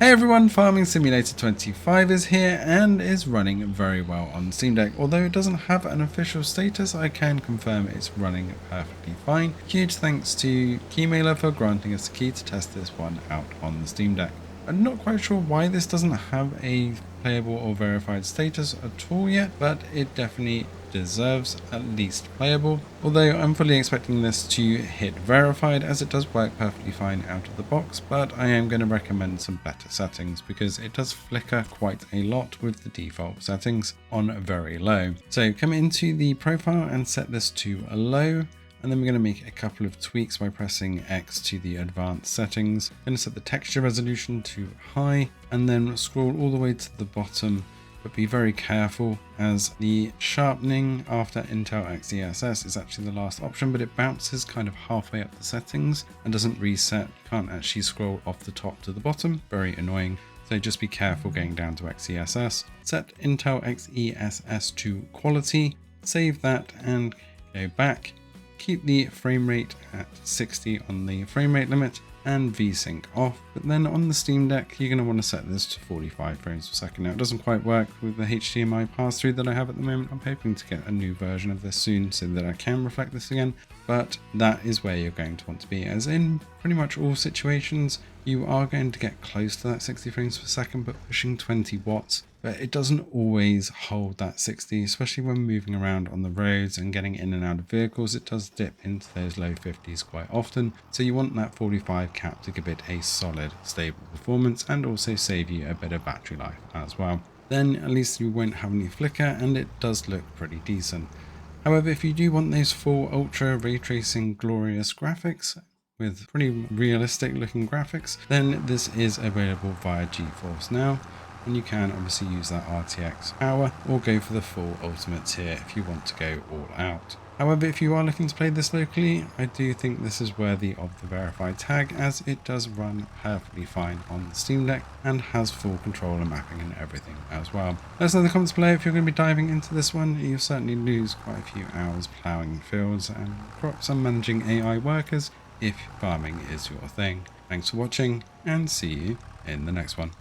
Hey everyone, Farming Simulator 25 is here and is running very well on Steam Deck. Although it doesn't have an official status, I can confirm it's running perfectly fine. Huge thanks to Keymailer for granting us the key to test this one out on the Steam Deck. I'm not quite sure why this doesn't have a playable or verified status at all yet, but it definitely deserves at least playable, although I'm fully expecting this to hit verified as it does work perfectly fine out of the box, but I am going to recommend some better settings because it does flicker quite a lot with the default settings on very low. So come into the profile and set this to a low. And then we're going to make a couple of tweaks by pressing X to the advanced settings. I'm going to set the texture resolution to high and then scroll all the way to the bottom, but be very careful as the sharpening after Intel XeSS is actually the last option, but it bounces kind of halfway up the settings and doesn't reset. Can't actually scroll off the top to the bottom. Very annoying. So just be careful going down to XeSS. Set Intel XeSS to quality, save that and go back. Keep the frame rate at 60 on the frame rate limit and VSync off, but then on the Steam Deck you're going to want to set this to 45 frames per second. Now it doesn't quite work with the HDMI pass-through that I have at the moment. I'm hoping to get a new version of this soon so that I can reflect this again, but that is where you're going to want to be, as in pretty much all situations you are going to get close to that 60 frames per second, but pushing 20 watts. But it doesn't always hold that 60, especially when moving around on the roads and getting in and out of vehicles. It does dip into those low 50s quite often. So you want that 45 cap to give it a solid, stable performance and also save you a bit of battery life as well. Then at least you won't have any flicker and it does look pretty decent. However, if you do want those full ultra ray tracing glorious graphics, with pretty realistic looking graphics, then this is available via GeForce Now. And you can obviously use that RTX power or go for the full ultimate tier if you want to go all out. However, if you are looking to play this locally, I do think this is worthy of the verified tag, as it does run perfectly fine on the Steam Deck and has full controller mapping and everything as well. Let us know in the comments below if you're going to be diving into this one. You'll certainly lose quite a few hours ploughing fields and crops and managing AI workers if farming is your thing. Thanks for watching and see you in the next one.